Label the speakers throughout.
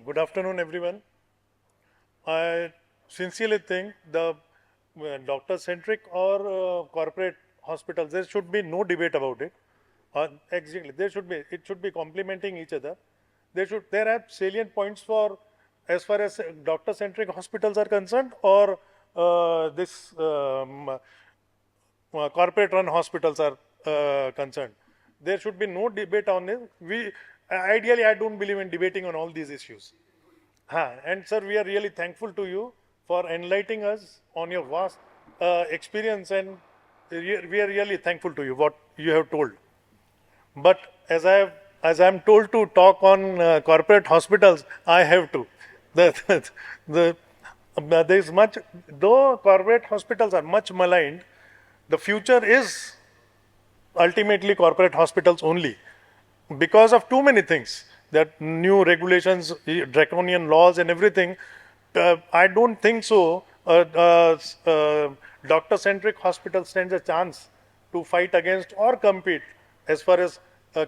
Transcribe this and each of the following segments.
Speaker 1: Good afternoon, everyone. I sincerely think the doctor-centric or corporate hospitals, there should be no debate about it. Exactly, it should be complementing each other. There are salient points for as far as doctor-centric hospitals are concerned, or this corporate-run hospitals are concerned. There should be no debate on this. Ideally, I don't believe in debating on all these issues. And sir, we are really thankful to you for enlightening us on your vast experience, and we are really thankful to you what you have told. But as I am told to talk on corporate hospitals, I have to. The there is much, though corporate hospitals are much maligned, the future is ultimately corporate hospitals only, because of too many things, that new regulations, draconian laws and everything. I don't think so doctor centric hospital stands a chance to fight against or compete as far as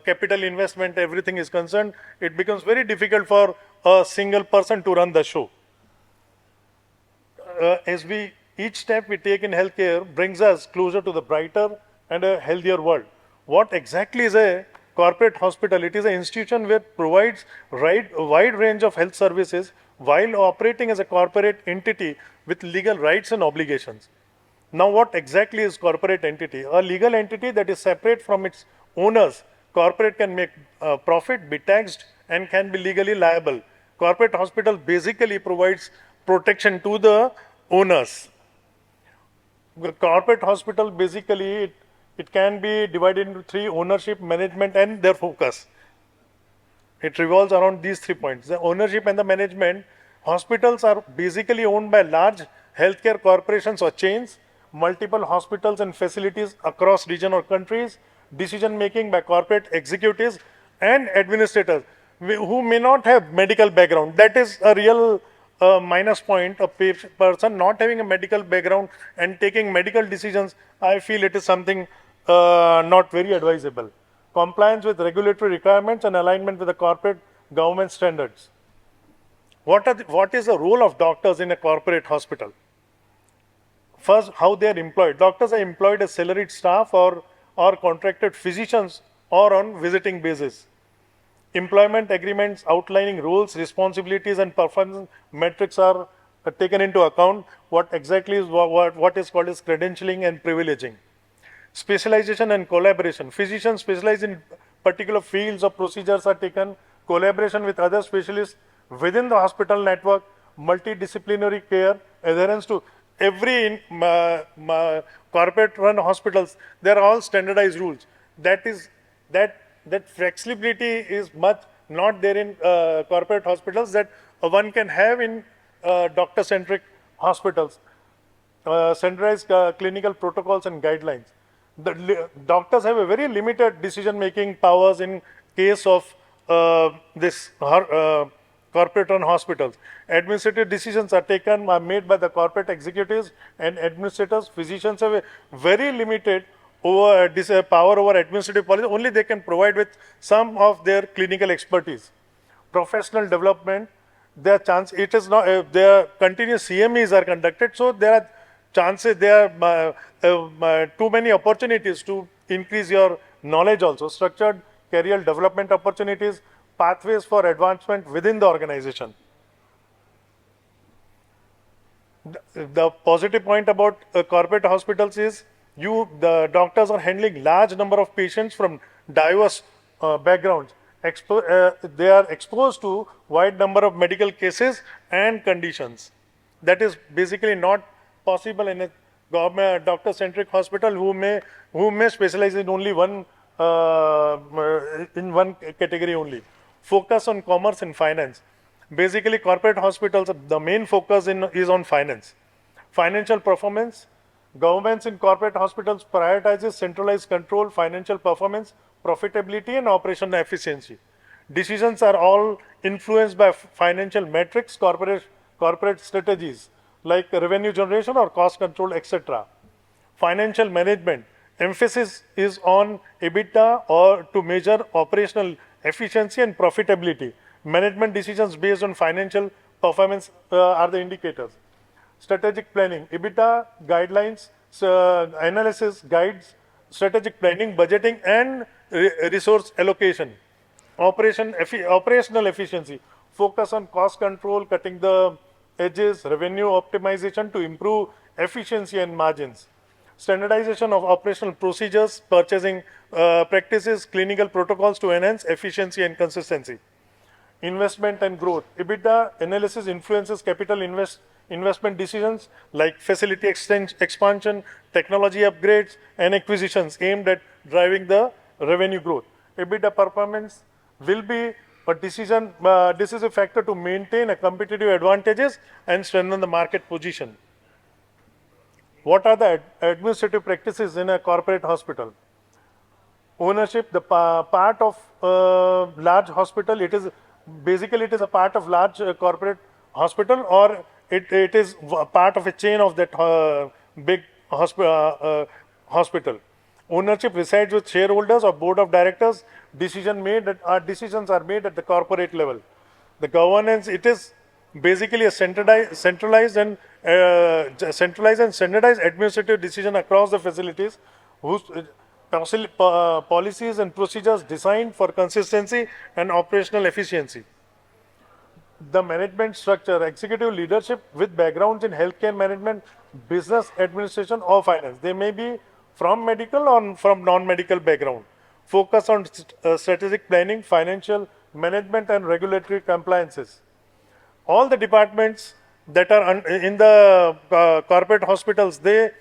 Speaker 1: capital investment everything is concerned. It becomes very difficult for a single person to run the show. As we each step we take in healthcare brings us closer to the brighter and a healthier world. What exactly is a corporate hospital? It is an institution which provides a wide range of health services while operating as a corporate entity with legal rights and obligations. Now, what exactly is corporate entity? A legal entity that is separate from its owners. Corporate can make profit, be taxed, and can be legally liable. Corporate hospital basically provides protection to the owners. The corporate hospital basically it can be divided into three: ownership, management, and their focus. It revolves around these 3 points. The ownership and the management. Hospitals are basically owned by large healthcare corporations or chains, multiple hospitals and facilities across region or countries, decision making by corporate executives and administrators who may not have medical background. That is a real minus point. A person not having a medical background and taking medical decisions, I feel it is something not very advisable. Compliance with regulatory requirements and alignment with the corporate government standards. What is the role of doctors in a corporate hospital? First, how they are employed. Doctors are employed as salaried staff or contracted physicians or on visiting basis. Employment agreements outlining roles, responsibilities, and performance metrics are taken into account. What exactly is what is called as credentialing and privileging. Specialization and collaboration. Physicians specialize in particular fields or procedures are taken. Collaboration with other specialists within the hospital network. Multidisciplinary care. Adherence to every corporate run hospitals. There are all standardized rules. That flexibility is much not there in corporate hospitals that one can have in doctor centric hospitals. Standardized clinical protocols and guidelines. The doctors have a very limited decision-making powers in case of this corporate-run hospitals. Administrative decisions are made by the corporate executives and administrators. Physicians have a very limited power over administrative policy. Only they can provide with some of their clinical expertise. Professional development. Their continuous CMEs are conducted, so there are chances, there are too many opportunities to increase your knowledge also. Structured career development opportunities, pathways for advancement within the organization. The positive point about corporate hospitals is the doctors are handling large number of patients from diverse backgrounds. They are exposed to wide number of medical cases and conditions. That is basically not possible in a government doctor-centric hospital who may specialize in only one category only. Focus on commerce and finance. Basically, corporate hospitals, the main focus is on finance. Financial performance. Governments in corporate hospitals prioritizes centralized control, financial performance, profitability, and operational efficiency. Decisions are all influenced by financial metrics, corporate strategies like revenue generation or cost control, etc. Financial management. Emphasis is on EBITDA or to measure operational efficiency and profitability. Management decisions based on financial performance are the indicators. Strategic planning, EBITDA guidelines, analysis guides, strategic planning, budgeting, and resource allocation. Operational efficiency, focus on cost control, cutting the edges, revenue optimization to improve efficiency and margins. Standardization of operational procedures, purchasing practices, clinical protocols to enhance efficiency and consistency. Investment and growth. EBITDA analysis influences capital investment decisions like facility expansion, technology upgrades, and acquisitions aimed at driving the revenue growth. EBITDA performance will be a decisive factor to maintain a competitive advantages and strengthen the market position. What are the administrative practices in a corporate hospital? Ownership, the part of large hospital, it is basically it is a part of large corporate hospital, or it is a part of a chain of that big hospital. Ownership resides with shareholders or board of directors. Decisions are made at the corporate level. The governance, it is basically a centralized and standardized administrative decision across the facilities, whose policies and procedures designed for consistency and operational efficiency. The management structure, executive leadership with backgrounds in healthcare management, business administration, or finance. They may be from medical or from non-medical background. Focus on strategic planning, financial management, and regulatory compliances. All the departments that are in the corporate hospitals, they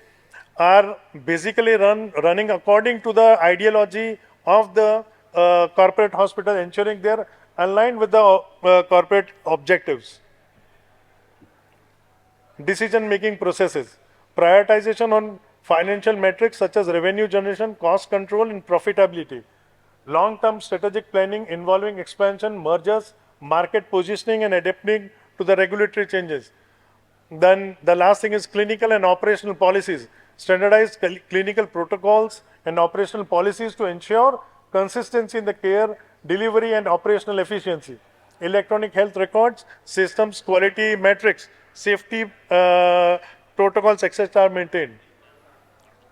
Speaker 1: are basically running according to the ideology of the corporate hospital, ensuring they are aligned with the corporate objectives. Decision-making processes. Prioritization on financial metrics such as revenue generation, cost control, and profitability. Long-term strategic planning involving expansion, mergers, market positioning, and adapting to the regulatory changes. Then the last thing is clinical and operational policies. Standardized clinical protocols and operational policies to ensure consistency in the care, delivery, and operational efficiency. Electronic health records, systems, quality metrics, safety protocols, etc. are maintained.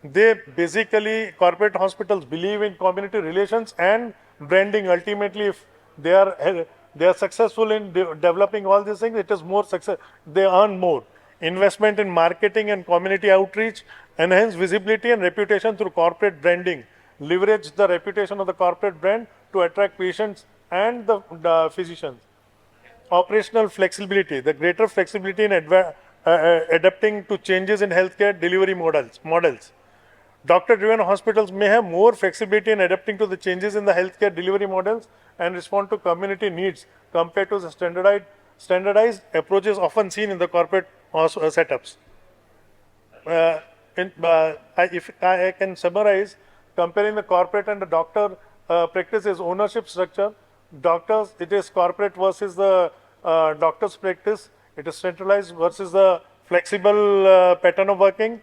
Speaker 1: They basically, corporate hospitals believe in community relations and branding. Ultimately, if they are successful in developing all these things, it is more success. They earn more. Investment in marketing and community outreach, enhance visibility and reputation through corporate branding. Leverage the reputation of the corporate brand to attract patients and the physicians. Operational flexibility, the greater flexibility in adapting to changes in healthcare delivery models. Doctor-driven hospitals may have more flexibility in adapting to the changes in the healthcare delivery models and respond to community needs compared to the standardized approaches often seen in the corporate setups. If I can summarize, comparing the corporate and the doctor practices, ownership structure. Doctors, it is corporate versus the doctor's practice. It is centralized versus the flexible pattern of working.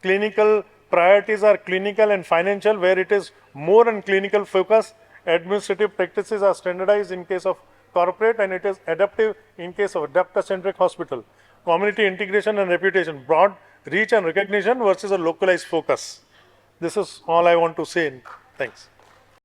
Speaker 1: Clinical priorities are clinical and financial, where it is more on clinical focus. Administrative practices are standardized in case of corporate, and it is adaptive in case of doctor-centric hospital. Community integration and reputation, broad reach and recognition versus a localized focus. This is all I want to say. Thanks.